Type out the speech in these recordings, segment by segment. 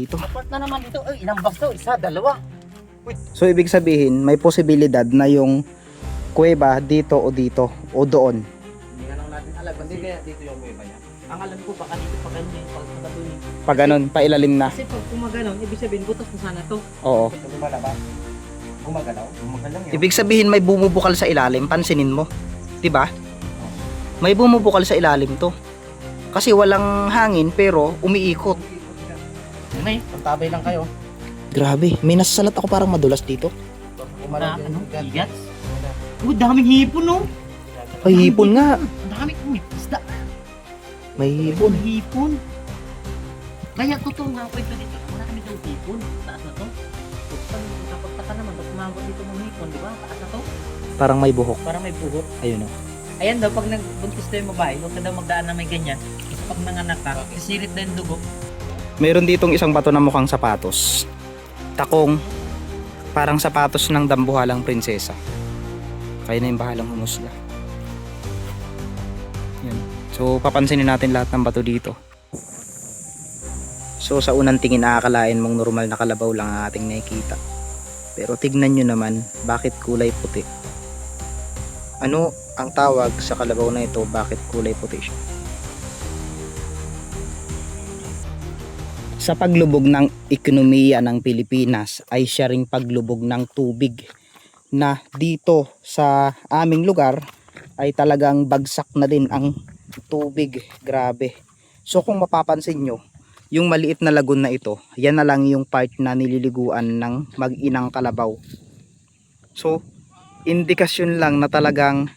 Dito. Apat na naman ito. Ay, ilang box to? Isa, dalawa. So ibig sabihin may posibilidad na yung kuweba dito o dito o doon. Hindi na lang natin alam. Hindi kaya dito yung kuweba niya. Ang alam ko, baka dito pa ganyan. Pag doon. Pag ganun, pailalim na. Kasi pag kumaganon, ibig sabihin, butas na sana to. Oo. Lumalabas. Gumagalaw. Gumagalaw yun. Ibig sabihin may bumubukal sa ilalim, pansinin mo. 'Di ba? May bumubukal sa ilalim to. Kasi walang hangin pero umiikot. May, pantabay lang kayo. Grabe, may nasasalat ako parang madulas dito. Na, ano? Igat? Oh, daming hipon, no? Ay, hipon nga. Ang dami kong isda. May hipon. Hipon. Kaya totoo nga po ito dito. Marami daw hipon. Taas na to. Kapagtaka naman, pag kumabot dito ng hipon, di ba? Taas na to. Parang may buhok. Parang may buhok. Ayun o. Ayan daw, pag nagbuntis daw yung babae, huwag ka daw magdaan na may ganyan. Kasi pag nanganak ka, sisirit na yung dugo. Meron ditong isang bato na mukhang sapatos. Takong parang sapatos ng dambuhalang prinsesa. Kaya na yung bahalang humusla. Yan. So papansinin natin lahat ng bato dito. So sa unang tingin nakakalain mong normal na kalabaw lang ang ating nakikita. Pero tignan nyo naman bakit kulay puti. Ano ang tawag sa kalabaw na ito, bakit kulay puti siya? Sa paglubog ng ekonomiya ng Pilipinas ay siya ring paglubog ng tubig na dito sa aming lugar ay talagang bagsak na din ang tubig. Grabe. So kung mapapansin nyo, yung maliit na lagun na ito, yan na lang yung part na nililiguan ng mag-inang kalabaw. So indikasyon lang na talagang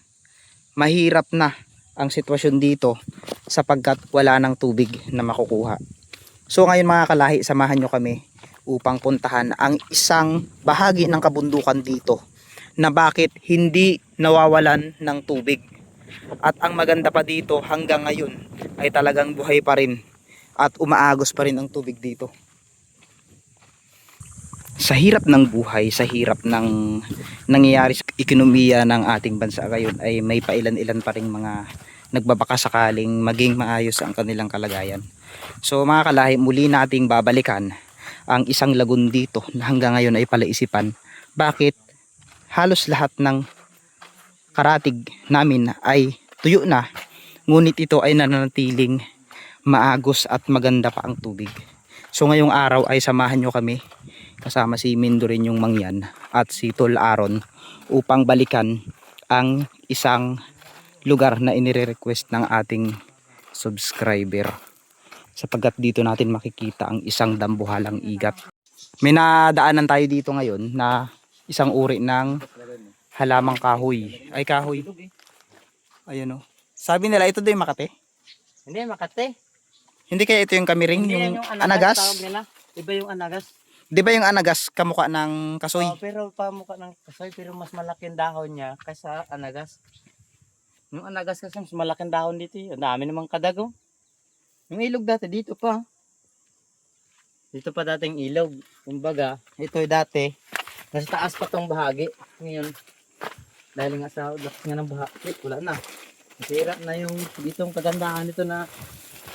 mahirap na ang sitwasyon dito sapagkat wala ng tubig na makukuha. So ngayon mga kalahi, samahan nyo kami upang puntahan ang isang bahagi ng kabundukan dito na bakit hindi nawawalan ng tubig. At ang maganda pa dito hanggang ngayon ay talagang buhay pa rin at umaagos pa rin ang tubig dito. Sa hirap ng buhay, sa hirap ng nangyayari sa ekonomiya ng ating bansa ngayon ay may pailan-ilan pa ring mga nagbabaka sakaling maging maayos ang kanilang kalagayan. So mga kalahi, muli nating babalikan ang isang lagun dito na hanggang ngayon ay palaisipan bakit halos lahat ng karatig namin ay tuyo na, ngunit ito ay nananatiling maagos at maganda pa ang tubig. So ngayong araw ay samahan nyo kami kasama si Mindo rin yung mangyan at si Tol Aaron upang balikan ang isang lugar na inire-request ng ating subscriber, sapagkat dito natin makikita ang isang dambuhalang igat. May nadaanan tayo dito ngayon na isang uri ng halamang kahoy. Ay kahoy. Ayun o. Sabi nila ito daw yung Makate. Hindi, Makate. Hindi kaya ito yung kamiring, Hindi yung yan anagas? Tawag nila. Iba yung anagas. Di ba yung anagas kamukha ng kasoy? Pero pamukha ng kasoy, pero mas malaki ang dahon niya kaysa anagas. Yung anagas kasi mas malaking dahon dito. Ang dami namang kadago. Yung ilog dati dito pa. Dito pa dating ilog. Kumbaga, ito dati nasa taas pa tong bahagi. Ngayon, dahil nga sa ulas nga ng bahagi, wala na. Nasira na yung ditong kagandahan nito na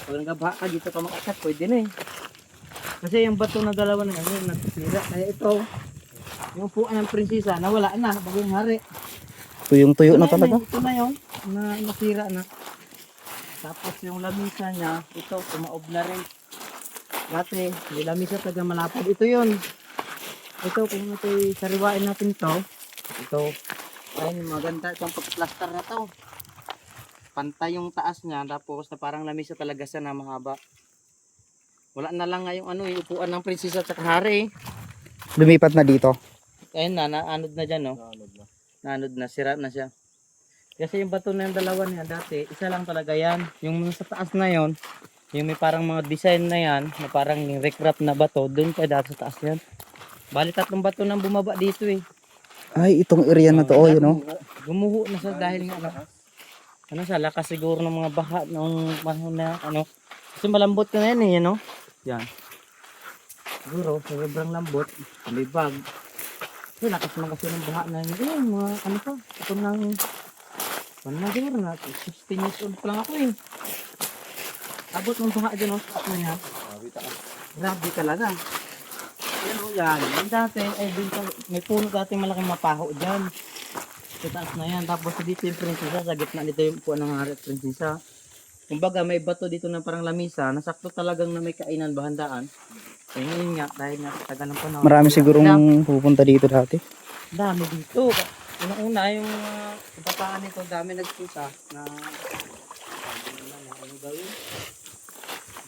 walang gabaha ka dito ka makakat, pwede na eh. Kasi yung bato na dalawa na yun, nagsira. Kaya ito, yung upuan ng prinsesa, nawala na, bagong hari. Tuyong-tuyo na talaga. Ito na yun, na nasira na. Tapos yung lamisa niya, ito, tumaob na rin. Dati, may lamisa taga malapad. Ito yun. Ito, kung ito'y sariwain natin ito, ayun, maganda itong pag-plaster na to. Pantay yung taas niya, tapos na parang lamisa talaga siya na mahaba. Wala na lang nga yung yung upuan ng prinsesa at hari. Lumipat na dito. Ayun na, naanod na dyan, no? Naanod na, sira na siya. Kasi yung bato na yung dalawa niya dati, isa lang talaga yan. Yung sa taas na yon, yung may parang mga design na yan, na parang recrap na bato, doon pa dati sa taas yan. Bali 3 bato nang bumaba dito eh. Ay, itong area na to, oh, yun oh. Gumuho na siya dahil nga sa lakas siguro ng mga baha nung panahon na kasi malambot ka na yan eh, yan. Siguro, sobrang lambot, may bag. Kasi lakas naman kasi ng baha na yun, mga ito nang, siguro na, 16 years old pa lang ako eh. Abot ng baha dyan, sa na yan. Grabe talaga. Yan o yan. Yung dati, ay dun may puno dati malaking mapaho dyan. Sa taas na yan. Tapos dito yung prinsesa. Sa gitna dito yung puwan ng hari at prinsesa. Kumbaga may bato dito na parang lamisa. Nasakto talagang na may kainan bahandaan. Eh ngayon nga, dahil nga sa tagal ng panahon. Marami sigurong pupunta dito dati. Dami dito. Unang-una yung kabataan nito, dami nagpusa na sabi nila na ano daw yun?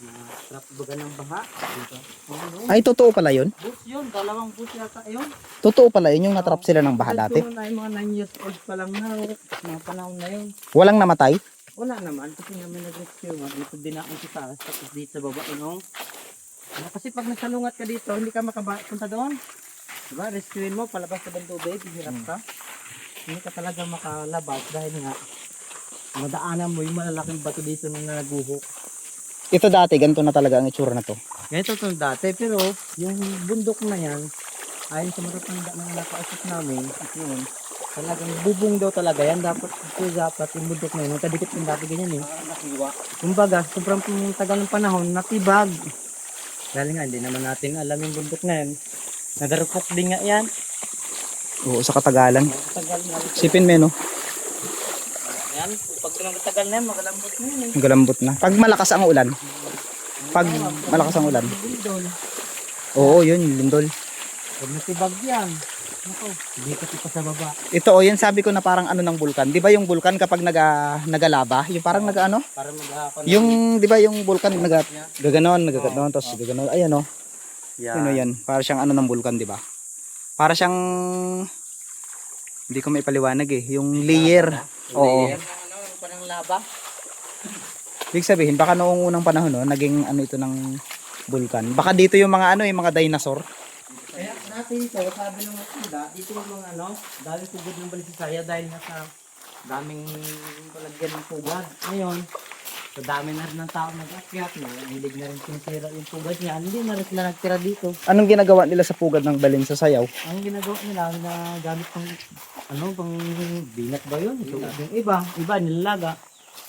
Na trap baga ng baha. Dito. Ay, totoo pala yun? Bus yun, dalawang bus yata yun. Totoo pala yun, yung natrap sila ng baha dati. Ito na yung mga 9 years old pa lang na, mga panahon na yun. Walang namatay? Wala naman, kasi namin nag-rescue nga. Dito din ako sa taas, tapos dito sa baba, yung kasi pag nagsalungat ka dito, hindi ka makapunta doon. Diba, rescuein mo, palabas sa tubig, hirap ka. Hindi ka talaga makalabas dahil nga, madaanan mo yung malalaking bato dito na naguhok. Ito dati, ganito na talaga ang itsura na to. Ganito itong dati, pero yung bundok na yan, ayon sa matatanda ng nakaasip namin, yun, talagang bubong daw talaga yan. Dapat yung bundok na yun, magkadikit yung dati ganyan eh. Kumbaga, sobrang tagal ng panahon, natibag. Dahil nga, hindi naman natin alam yung bundok na yan. Nagarupok din nga yan. Oo, sa katagalan. Tagal na. Sipin mo, no? Yan, pag pinagtagal na yan, magalambot na yun eh. Galambot na. Pag malakas ang ulan. Pag malakas ang ulan. Lindol. Oo, yun, yung lindol. Pag natibag yan. Ako, hindi kasi pa sa baba. Ito, oh, yan sabi ko na parang ano ng bulkan. Di ba yung bulkan kapag nagalaba, yung parang nag-ano? Para maghahakon. Yung, di ba yung bulkan gaganon, tapos gaganon. Ayan, oh. Yan. Ano yan? Para siyang ano ng bulkan, di ba? Para siyang, hindi ko maipaliwanag eh. Yung layer. Oo. Layer. Ano, parang lava. Ibig sabihin, baka noong unang panahon, no, naging ano ito ng bulkan. Baka dito yung mga ano, yung mga dinosaur. Kaya natin ito, sabi ng matanda, dito yung mga ano, dahil pugad ng Balisisaya dahil nga sa daming palagyan ng pugad. Ngayon, sa dami na rin ng tao nag-akyat na, hindi na rin sinisira yung pugad niya, hindi na rin sila nagtira dito. Anong ginagawa nila sa pugad ng balin sa sayaw? Ang ginagawa nila na gamit pang, ano, pang binat ba yun? So, yung iba nilalaga.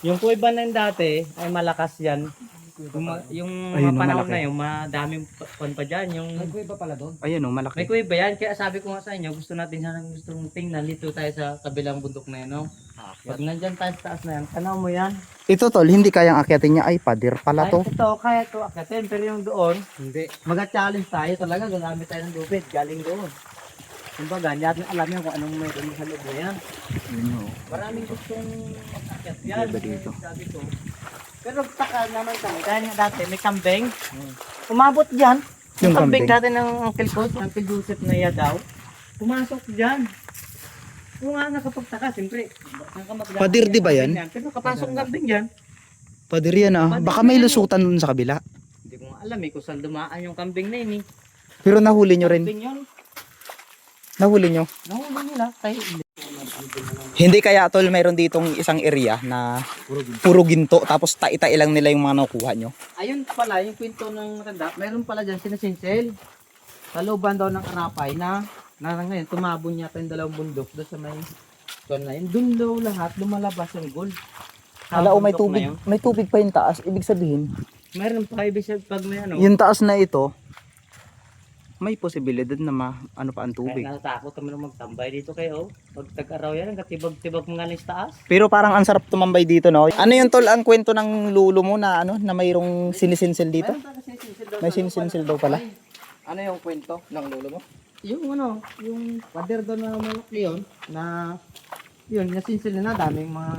Yung kuiba na yun dati, ay malakas yan. Yung Ayun, mga panahon malaki. na yun, madaming pan pa dyan. Yung, Iba pala doon. Ayun, oh, may malaki. kuiba yan, kaya sabi ko nga sa inyo, gusto natin sana gusto mong tingnan dito tayo sa kabilang bundok na yun, no? Pag nandyan tayo sa taas na yan, tanaw mo yan. Ito tol, hindi kayang akyatin niya. Ay, pader pala to. Ay, ito, kaya ito akatin, pero yung doon, hindi. Mag-challenge tayo talaga, gagamit tayo ng lupit, galing doon. Kumbaga, hindi natin alam yan kung anong mayroon sa loob na yan. Maraming gustong mag-akyat yan. dito. Sabi ko. Pero taka naman kami, dahil nga dati may kambing. Umabot dyan. Yung Yung kambing kambing. dati ng Uncle ko, si Uncle Joseph na iya daw. Pumasok dyan. Kung nga nakapagtaka, siyempre. Pader, di ba yan? Pero kapasok ng kambing dyan. Pader yan ah. Pader Baka yan, may oh. lusutan dun sa kabila. Hindi ko nga alam eh kung saan dumaan yung kambing na yun eh. Pero nahuli nyo rin. Kambing yun. Nahuli nyo. Nahuli nila. Kaya Hindi kaya tol, mayroon ditong isang area na puro ginto. Tapos tai-tai lang nila yung mga nakuha nyo. ayun pala, yung kwento ng matanda, mayroon pala dyan sinasinsel. Sa looban daw ng Arapay na ngayon, tumabon yata yung dalawang bundok doon sa may tuwan na yun. Doon daw lahat, lumalabas yung gold. Sa Hala, oh, may bundok na tubig. yun. May tubig pa yung taas. Ibig sabihin, Mayroon pa ibig sabihin pag may ano. yung taas na ito, may posibilidad na ano pa ang tubig. Kaya natatakot kami nung magtambay dito kayo. Pag tag-araw yan, ang katibag-tibag mga alis taas. Pero parang ang sarap tumambay dito, no? Ano yung tol, ang kwento ng lulo mo na ano, na mayroong sinisinsel dito? Mayroon talaga sinisinsel daw. May sa sinisinsel lupa. daw pala. Ay, Ano yung kwento ng lolo mo? yung ano, yung pader doon na malaki yun, na yun, nasinsil na daming mga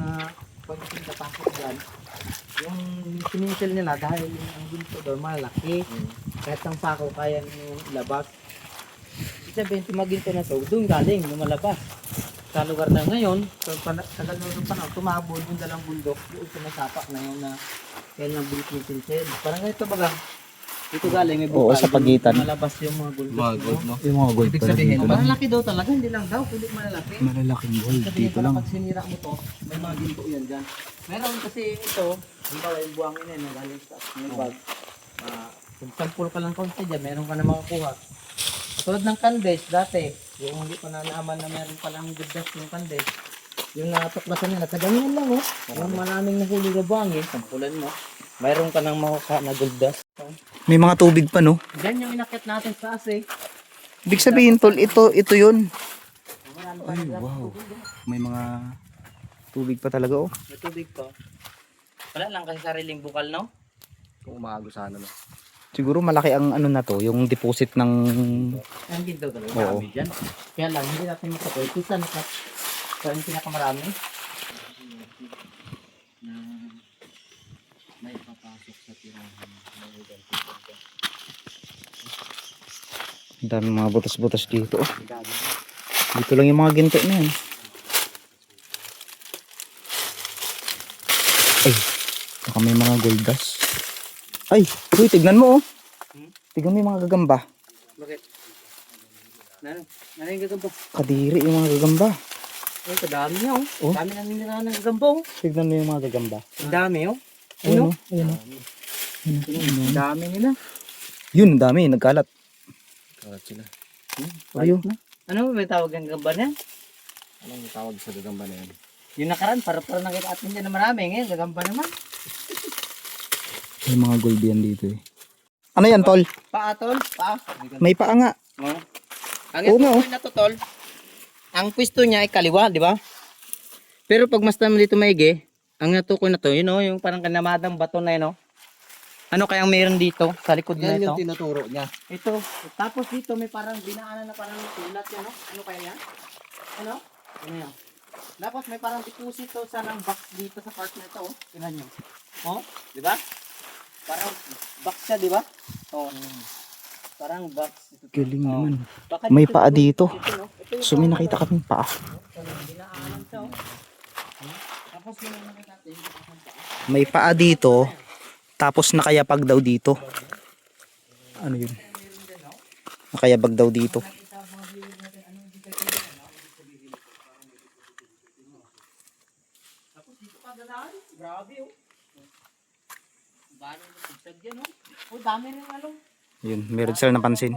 pagkasin na pasok dyan. Yung sininsil nila dahil ang ginto doon malaki. Kahit ang pako kaya nyo ilabas. Ibig sabihin, tumaginto na to, doon galing, lumalabas. Sa lugar na ngayon, sa ganun ng panahon, tumabol yung dalang bundok, doon sa may sapak na yun na kaya nang bilis yung sinsil. Parang ganito baga, dito galing may Oo, sa pagitan. Malabas yung mga gold. no? Yung mga gold Ibig sabihin, Malalaki daw talaga, hindi lang daw, kundi malalaki. malalaking gold Sabihin ko lang, pag sinira mo to, may mga ginto yan dyan. Meron kasi ito, halimbawa yung buhangin na yun, galing sa yung bag. Kung sampul ka lang konti dyan, meron ka na makakuha. Tulad ng candice dati, yung hindi pa na naaman na meron palang good dust yung candice. Yung natuklasan nila, sa ganyan lang oh. Yung maraming nahuli na buhangin, sampulan mo. Mayroon ka nang makukuha na gold dust. May mga tubig pa, no? Diyan yung inakyat natin sa as eh. Ibig sabihin, tol, ito yun. Marami pa Ay, rin wow. tubig, oh. May mga tubig pa talaga, oh. May tubig pa. Wala lang kasi sariling bukal, no? Kung umago sana no. Siguro malaki ang ano na to, yung deposit ng... Ang ginto talaga, Oo. marami dyan. Kaya lang, hindi natin makapoy. Kusa na kaya yung pinakamarami. Na may papasok sa tirahan. Ang dami mga butas-butas dito, oh. Dito lang yung mga ginto na yan. Ay, baka may mga gold dust. Ay, uy, tignan mo, oh. Tignan mo yung mga gagamba. Bakit? Ano yung gagamba? Kadiri yung mga gagamba. Ay, kadami niya, oh. Oh. Dami na nila ng gagamba, oh. Tignan mo yung mga gagamba. Ang dami, oh. Ayun, Ano? oh. Ayun, oh. Ang dami nila. Yun, dami, nagkalat. Karat sila. Ayun. Ano may tawag ng gagamba niya? Anong tawag sa gagamba na yan? Yung nakaraan, para nakita atin dyan na marami. Ngayon, gagamba naman. May mga gold yan dito, eh. Ano yan, tol? Paa, tol. Paa. May paa nga. Oh. Ang Oo nga, ito na to, tol. Ang pwesto niya ay kaliwa, di ba? Pero pag mas naman dito maigi, ang natukoy na to, yun o, yung parang kanamadang bato na yun o. Ano kayang meron dito sa likod na Yan ito? yung tinuturo niya. Ito. Tapos dito may parang binaanan na parang sulat yan o. Ano kaya yan? Ano? Ano yan? Tapos may parang deposito sa ng box dito sa part na ito o. Tingnan nyo. O, di ba? Parang box siya, di ba? O. Parang box. Galing Oh. naman. Baka May dito paa siguro- dito. no? Ito yung So may parang nakita kaming paa. binaanan siya o. Tapos yung nakita natin, May paa dito. Tapos nakayapag daw dito. Ano yun? Nakayabag daw dito. tapos dito pa dadaan. Grabe o. Bano na sigsag yan o. O dami rin ano. Yun, meron sila napansin.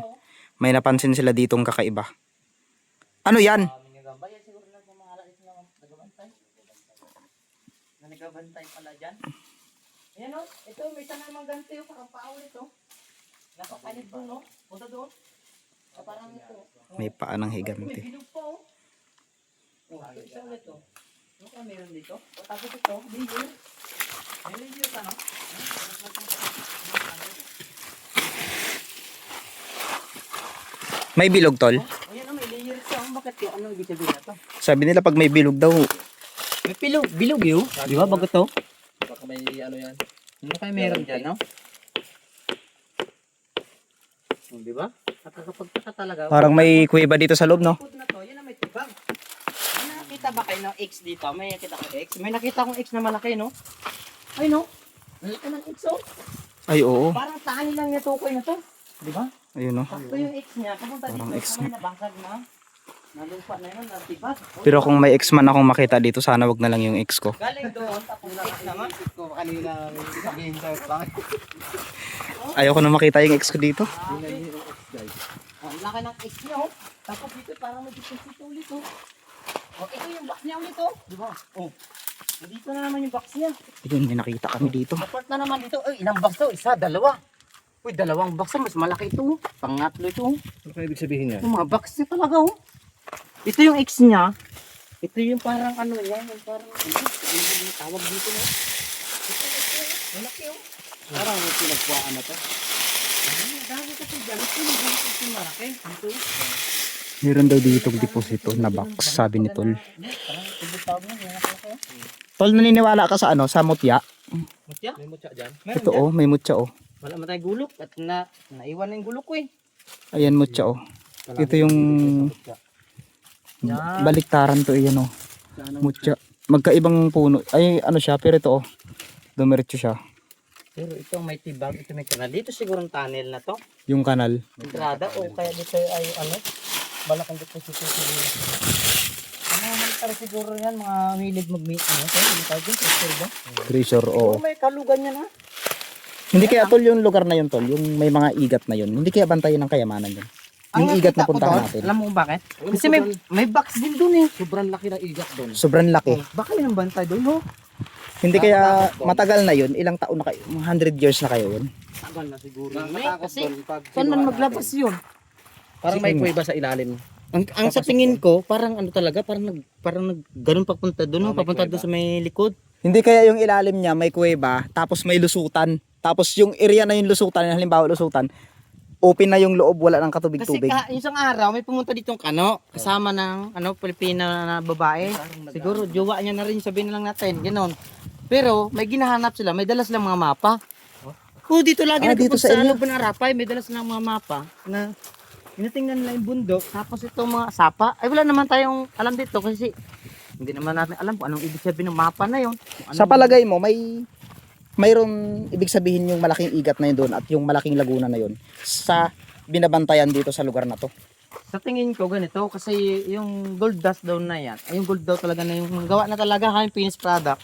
May napansin sila ditong kakaiba. Ano yan? Dami nga gamba. Yan siguro na mga alis na nagabantay. Na nagabantay pala dyan. Ayan o. Ito may isa namang ganti o. Parang paa ulit o. Napapanid doon o. Punta doon. Parang ito. May paa ng May higante. bilog pa o. Ito isa ulit o. Ano kaya meron dito? O tapos ito. Layer. May layer ka no? May bilog, tol. Ayan o, may layer siya. Bakit yun? Ano ibig sabihin na to? Sabi nila pag may bilog daw, May bilog yun. Di ba bago to? Baka may ano yan. Ano kaya meron dyan, no? Di ba? Nakakapagtaka talaga. parang may kuweba dito sa loob, no? Food na to, yun na may tibag. May nakita ba kayo ng X dito? May nakita ko X? May nakita akong X na malaki, no? Ay, no? Nalika ng X, oh. Ay, oo. Parang tani lang niya tukoy na to. Di ba? Ayun, no? Sakto yung X niya. Kapunta Parang dito, X kamay na bangkag na. Nalupa na yun, natibag. Pero kung may ex man akong makita dito, sana wag na lang yung ex ko. Galing doon, tapos X naman. Ko kanina may sabihin sa'yo. Bakit? Ayoko na makita yung ex ko dito. Oh, ang laki ng X niya, oh. Tapos dito parang may deposit ulit, oh. Oh, ito yung box niya ulit, oh. Di ba? Oh. Dito na naman yung box niya. Ayun, may nakita kami dito. Apart na naman dito. Ay, ilang box to? Isa, dalawa. Uy, dalawang box. Mas malaki ito, oh. Pangatlo ito, oh. Ano kaya ibig sabihin niya? Yung mga box niya talaga, oh. Ito yung X niya. Ito yung parang ano yan. Yung parang, ano yung tawag dito, no? Ito. Malaki, oh. Parang may pinagkuhaan na to. Ay, dami kasi dyan. Ito yung malaki. Dito. Meron daw ditong deposito na box, sabi ni Tol. Parang tubig-tawag na. Yung malaki, oh. Tol, naniniwala ka sa ano, sa mutya? Mutya? May mutya dyan. Meron Ito, dyan. oh, may mutya, oh. Wala man tayong gulok at naiwan na yung gulok ko eh. Ayan, mutya, oh. Ito yung Yan. baliktaran to, iyan, oh. Mutya. Magkaibang puno. Ay, ano siya, pero ito, oh. Dumiretso siya. Pero ito may tibag, ito may kanal. Dito siguro ang tunnel na to. Yung kanal. Entrada o kaya dito ay ano, balakang deposito siguro. Ano naman para siguro yan, mga milig mag-meet. Ano ito? Ano tawag yun? Picture ba? Treasure, oo. Oh, may kalugan yan ha. Hindi kaya, Tol, yung lugar na yun, Tol. Yung may mga igat na yun. Hindi kaya bantayan ng kayamanan yun. Yung Ang igat na nakita ko puntahan doon, natin. alam mo kung bakit? Kasi may box din doon eh. Sobrang laki ng igat doon. Sobrang laki. Oh, baka yun ang bantay doon, no? Hindi kaya matagal na yun? Ilang taon na kayo? 100 years na kayo yun? Tagal na siguro. Nakakatakot Kasi doon pag saan man kinuha maglabas natin. yun? Parang may kuweba sa ilalim. Ang sa tingin ko, parang ano talaga, parang ganun papunta doon, may papunta doon kuweba. sa may likod. Hindi kaya yung ilalim niya may kuweba, tapos may lusutan. Tapos yung area na yung lusutan, halimbawa lusutan, open na yung loob, wala ng Kasi katubig-tubig. isang araw may pumunta ditong kano, kasama ng Pilipina na babae. Siguro jowa niya na rin, sabihin na lang natin, ganoon. Pero may ginahanap sila, may dala silang mga mapa. Oh, dito lagi Dito nagpupunta sa sa inyo? loob ng Arapay, may dala silang mga mapa na tinitingnan nila yung bundok, tapos itong mga sapa. Ay wala naman tayong alam dito kasi hindi naman natin alam kung anong ibig sabihin ng mapa na yon. Sa palagay mo, mayroon ibig sabihin yung malaking igat na yun doon at yung malaking laguna na yun sa binabantayan dito sa lugar na to. Sa tingin ko ganito kasi yung gold dust daw na yan, ay yung gold daw talaga na yung gawa na talaga ha, yung finished product.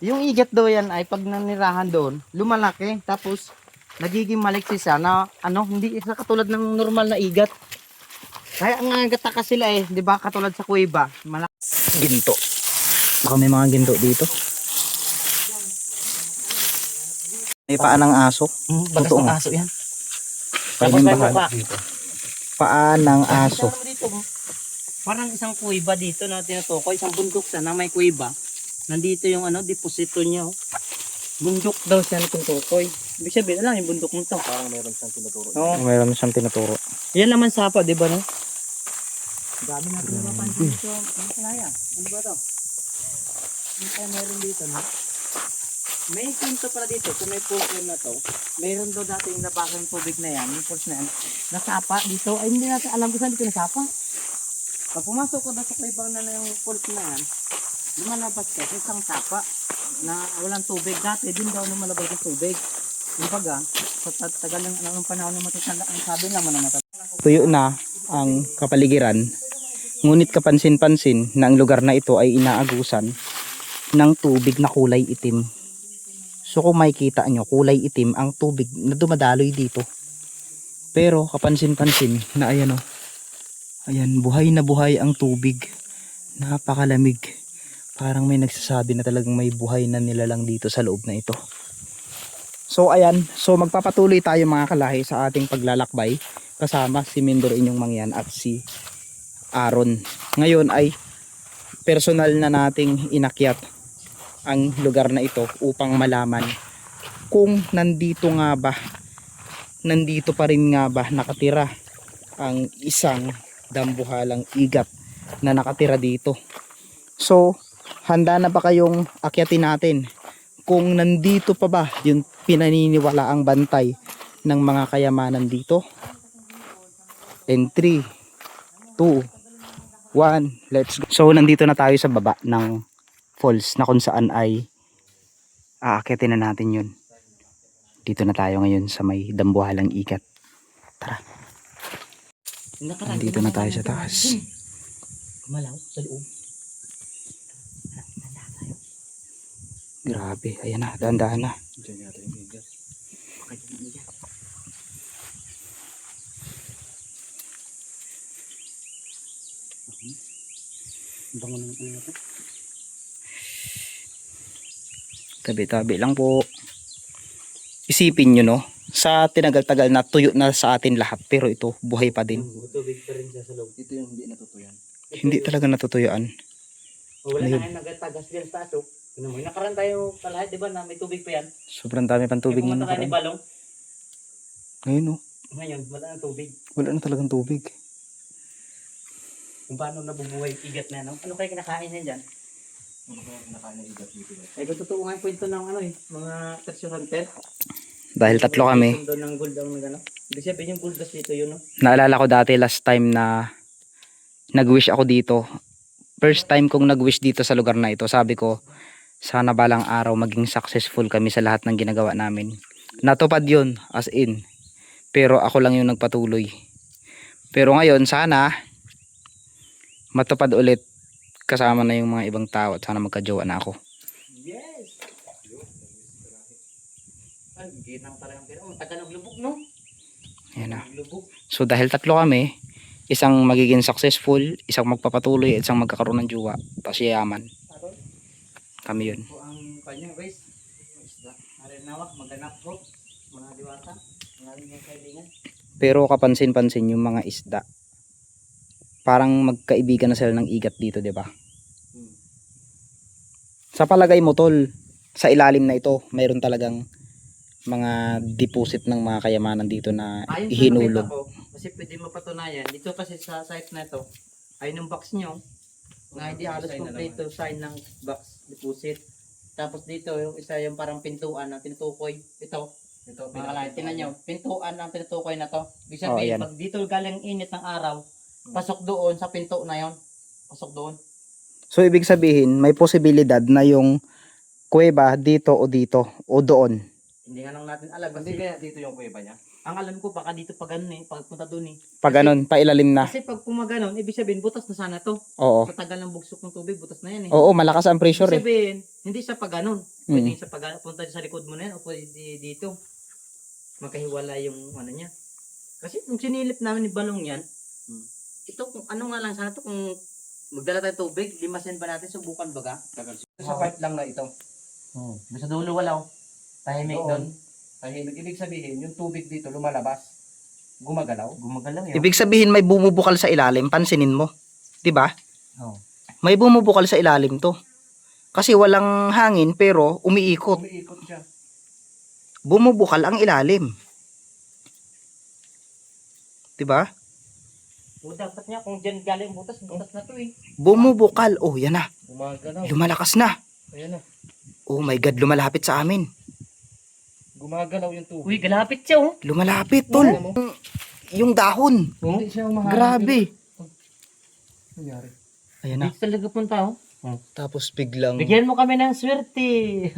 Yung igat daw yan ay pag nanirahan doon, lumalaki tapos nagiging maliksi siya na hindi isa katulad ng normal na igat. Kaya nga gataka sila eh, 'di ba? Katulad sa kuweba, malaki. Ginto. Baka may mga ginto dito. May paa ng aso. Bagas Totoo ng nga. aso yan. Parang may bahala. mukha. Paa ng aso. Tingnan mo dito, parang isang kuweba dito na tinutukoy, isang bundok siya na may kuweba. Nandito yung deposito niya. Oh. Bundok daw siya na tinutukoy. Ibig sabihin, alam yung bundok mo to. Parang meron siyang tinuturo. Oo. Mayroon siyang tinuturo. Yan naman sapa, di ba no? Dami natin napapansin dito. Ano kalaya? Ano ba to? Ano kaya meron dito, no? May pinto pala dito, kung may pulse na to, meron daw dati yung nabakan tubig na yan, yung pulse na yan, nasapa dito, ay hindi natin alam kung saan dito nasapa. Pag pumasok ko daw sa kaibang na yung pulse na yan, lumalabas ka sa isang sapa na walang tubig. Dati din daw lumalabas yung tubig. Yung baga, sa tagal ng anong panahon ng matatanda, ang sabi naman na matatanda. Tuyo na ang kapaligiran. Ngunit kapansin-pansin na ang lugar na ito ay inaagusan ng tubig na kulay itim. So kung makikita nyo, kulay itim ang tubig na dumadaloy dito. Pero kapansin-pansin na ayan o. Ayan, buhay na buhay ang tubig. Napakalamig. Parang may nagsasabi na talagang may buhay na nilalang dito sa loob na ito. So ayan, so magpapatuloy tayo mga kalahi sa ating paglalakbay kasama si Mindoro Inyong Mangyan at si Aaron. Ngayon ay personal na nating inakyat ang lugar na ito upang malaman kung nandito pa rin nga ba nakatira ang isang dambuhalang igat na nakatira dito. So handa na ba kayong akyatin natin kung nandito pa ba yung pinaniniwalaang bantay ng mga kayamanan dito? In 3, 2, 1, let's go. So nandito na tayo sa baba ng falls na kung saan ay aakyatin na natin yun. Dito na tayo ngayon sa may dambuhalang igat. Tara. Nandito na tayo sa taas. Malaw sa loob. Grabe, ayan na, dahan-dahan na. Diyan yata yung igat. Bango ng ano to? Tabi-tabi lang po. Isipin nyo no, sa tinagal-tagal na tuyo na sa atin lahat, pero ito buhay pa din. Tubig pa rin siya sa loob. Ito yung hindi natutuyan. Hindi talaga natutuyuan. O, wala Ayun. na kayong nagatagas din sa taso. May nakaraan tayo kalahit, di ba, na may tubig pa yan? Sobrang dami pang tubig May na pumunta tayo ni nakaraan. Balong. Ngayon no, Ngayon, wala na tubig. wala na talagang tubig. Kung paano nabubuhay yung igat na, no? Ano kaya kinakain niya dyan? Ano kaya kinakain ng igat dito? Ay, kung totoo nga yung kwento ng mga treasure hunter. Dahil tatlo kami. Doon ng gold ang nagano. Hindi sabihin yung gold dust dito yun, no? Naalala ko dati last time na nag-wish ako dito. First time kong nag-wish dito sa lugar na ito. Sabi ko, sana balang araw maging successful kami sa lahat ng ginagawa namin. Natupad yun, as in. Pero ako lang yung nagpatuloy. Pero ngayon, sana matupad ulit kasama na yung mga ibang tao at sana magka-jowa na ako. Yes! Ay, ginang talagang pero. Ang taga naglubog, no? Ayan na. Naglubog. So dahil tatlo kami, isang magiging successful, isang magpapatuloy, at isang magkakaroon ng jowa, tapos yayaman. Aron, Kami yun. ito ang kanya, guys. Arin nawak, maganap ko. Mga diwata, mga mga kaibigan. Pero kapansin-pansin yung mga isda. Parang magkaibigan na sila ng igat dito, 'di ba? Sa palagay mo, tol, sa ilalim na ito, mayroon talagang mga deposit ng mga kayamanan dito na Ayon sa hinulog. nakita ko, kasi pwede mapatunayan, dito kasi sa site na ito, ay yung box nyo, na hindi halos kompleto sign ng box deposit. Tapos dito, yung isa yung parang pintuan na tinutukoy. Ito, mga kalahit, tinan nyo, pintuan ang tinutukoy na to. Ibig Oh, sabihin, ayan. pag dito galing init ng araw, pasok doon sa pinto na yon. Pasok doon. So, ibig sabihin, may posibilidad na yung kuweba dito o dito o doon. Hindi nga lang natin alam. Hindi Kasi kaya dito yung kuweba niya? ang alam ko, baka dito pa ganun eh, pagpunta doon eh. Pag ganun, pailalim na. Kasi pag pumaganon, ibig sabihin, butas na sana to. Oo. Sa tagal ng bugsok ng tubig, butas na yan eh. Oo, malakas ang pressure Ibig eh. sabihin, hindi siya pag ganon. Pwede siya pag punta sa likod mo na yan o pwede dito. Magkahiwala yung ano niya. Kasi kung sinilip namin ni Balong yan, ito kung ano nga lang sana to kung magdala tayo tubig, limasin ba natin, subukan baga? Sa part lang na ito. Sa dulo wala oh. Tahimik doon. Tahimik. Ibig sabihin, yung tubig dito lumalabas. Gumagalaw. Gumagalaw yun. Ibig sabihin, may bumubukal sa ilalim, pansinin mo. 'Di ba? Oh. May bumubukal sa ilalim to. Kasi walang hangin pero umiikot. Umiikot siya. Bumubukal ang ilalim. 'Di ba? O dapat niya kung dyan galing butas, butas na to eh. Bumubukal. Oh, yan na. Gumagalaw. Lumalakas na. Ayan na. Oh my God, lumalapit sa amin. Gumagalaw yung tubig. Uy, galapit siya oh. Lumalapit, tol. Yung dahon. Hindi siya umaharap. Grabe. Nangyari. Ayan na. Dito talaga punta oh. Tapos biglang... Bigyan mo kami ng swerte.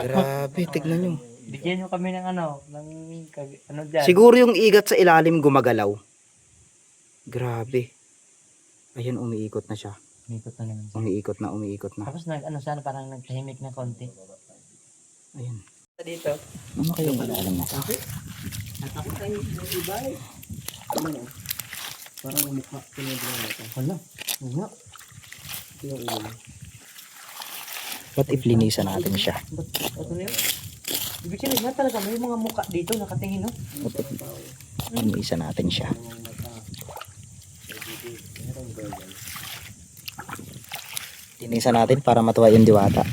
Grabe, tignan nyo. Bigyan mo kami ng ano, ano dyan. Siguro yung igat sa ilalim gumagalaw. Grabe. Ayun, umiikot na siya. Umikot na naman. Umiikot na, umiikot na. Tapos ano sana parang nagtahimik na konti. Ayun. Dito. Ano kayong ilalim na? Natakot tayo ng iba eh. Parang mukha. Pinagalaw na ito. Wala. Wala. Ito yung ulo. What if linisan natin siya? Ito na yun. Ibig sabihin nga talaga may mga muka dito nakatingin no? What if linisan natin siya? Linisan natin para matuwa yung diwata.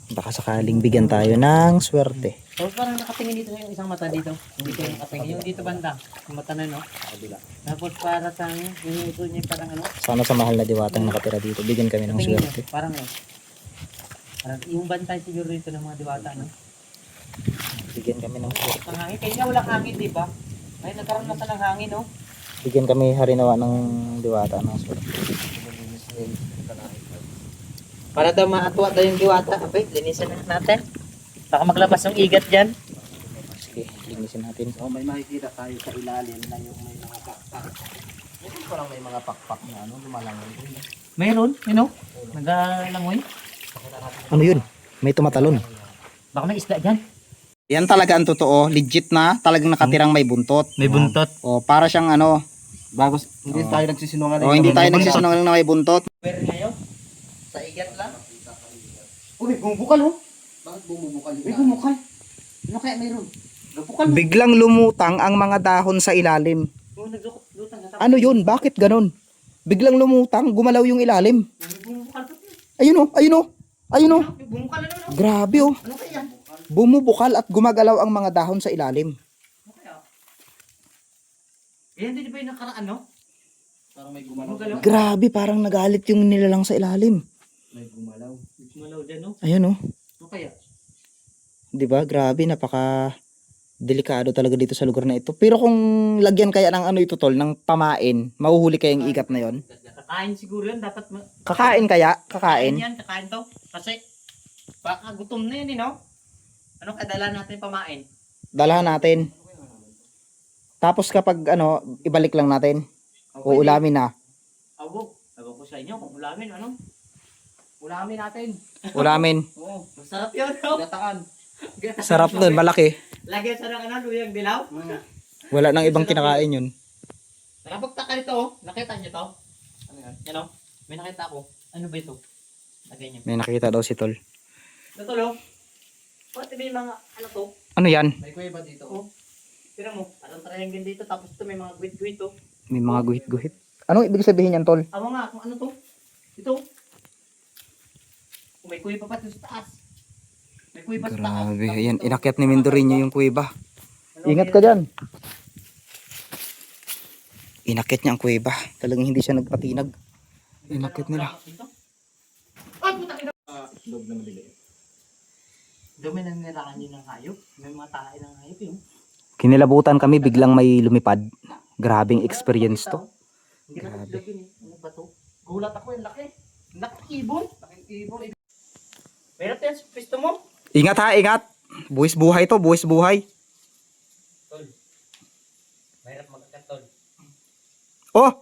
Baka sakaling bigyan tayo ng swerte. Tapos parang nakatingin dito yung isang mata dito. Hindi ko nakatingin. Yung dito banda. Yung mata na no? Tapos para sa yung ito niya parang ano. Sana sa mahal na diwatang nakatira dito, bigyan kami ng Tingin swerte. niya. Parang yun. Parang yung bantay siguro dito ng mga diwata no? Bigyan kami ng swerte. Ang hangin. Kaya nga walang hangin di ba? Ay nagkaroon na sa ng hangin no? Bigyan kami harinawa ng diwata ng swerte. Para daw maatwa daw yung diwata. Abay, linisan na natin. Baka maglabas yung igat dyan. Sige, linisin natin. So may makikita tayo sa ilalim na yung may mga pakpak. Ito parang may mga pakpak na ano, lumalangoy. Mayroon, you know? Nagalangoy. Ano yun? May tumatalon. Baka may isda dyan. Yan talaga ang totoo. Legit na. Talagang nakatirang may buntot. May buntot. O, para siyang ano. Bago, hindi tayo nagsisinungaling. O, hindi tayo nagsisinungaling na may buntot. Pwede ngayon? Sa igat lang? Uy, bumubukal oh. Bakit bumubukal yung May bumukal. Ano kaya mayroon? Bumukal. Biglang lumutang ang mga dahon sa ilalim. Oh, naglutang. Ano yun? Bakit ganon? Biglang lumutang, gumalaw yung ilalim. May bumukal pa. Ayun o, ayun o. Ayun o. May bumukal ano no? Grabe o. Ano kaya? Bumubukal at gumagalaw ang mga dahon sa ilalim. Ano kaya? Yan din ba yung nakaraan no? Parang may gumalaw. Gumagalaw. Grabe, parang nagalit yung nilalang sa ilalim. May gumalaw. Gumalaw dyan no? Ayun o. Ano kaya? 'Di ba? Grabe, napaka delikado talaga dito sa lugar na ito. Pero kung lagyan kaya ng ano ito tol, ng pamain, mahuhuli kayang igat na 'yon. Kakain siguro yan. Dapat Kakain kaya? Kakain. yan. Kakain to. Kasi baka gutom na yan eh no? Ano kadala natin pamain? Dalahan natin. Tapos kapag ano, ibalik lang natin. Uulamin na. Abo ko sa inyo kung ulamin ano? Ulamin natin. Ulamin. Oo. Masarap yun no? Gataan. Sarap nun, malaki. Lagyan sa ng ano, luyang dilaw. Wala nang ibang kinakain yun. Nakapagtaka nito oh. Nakita niyo to? Ano yan? Yan oh. May nakita ako. Ano ba ito? Lagay niyo. May nakita daw si tol. Natulog. Pati may mga, ano to? Ano yan? May kuweba dito. Oh. Tira mo, parang triangle dito. Tapos ito may mga guhit-guhit to. May mga guhit-guhit. Anong ibig sabihin yan, tol? Awa nga, kung ano to? Ito. Kung may kuwi pa pa sa taas. May kuwi pa sa taas. Grabe, Tapos ayan, ito, inakyat ni Mindorino yung kuweba. ano, Ingat ka dyan. Inakyat niya ang kuweba. Talagang hindi siya nagpatinag. Inakyat nila. Ay, puta ina! Loob na maliliit. Dumi na nirakan yun ng hayop. May mga tae ng hayop yun. Kinilabutan kami, biglang may lumipad. Grabing experience to. Hindi ka Grabe. natilagin eh. Ano ba to? Gulat ako, yung laki. Laki ibon. Laking ibon. Meron tayo sa pisto mo. Ingat ha, ingat. Buwis buhay to, buwis buhay. Tol. Mahirap magkakatol. Oh!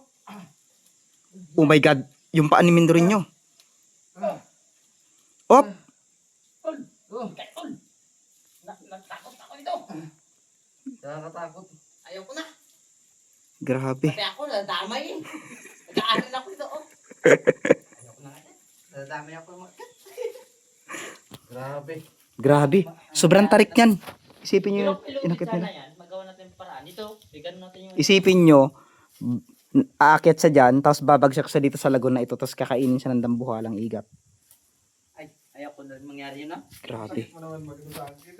Oh my God. Yung paa ni Mindorino. Op! Tol. Oh. Tol. Natakot ako dito. Nakakatakot. Ayaw ko na. Grabe. Pati ako, nadamay eh. Nag-aaral ako dito. Oh. Ayaw ko na nga. Nadamay ako. Grabe. Grabe. Sobrang tarik yan. Isipin nyo, inakyat nila. Yan, magawa natin yung paraan. Ito, bigyan natin yung... Isipin nyo, aakyat sa dyan, tapos babagsak sa dito sa lagoon na ito, tapos kakainin siya ng dambuhalang igat. Ay, ayaw ko na mangyari yun ah. Grabe. Mo naman maglusakin.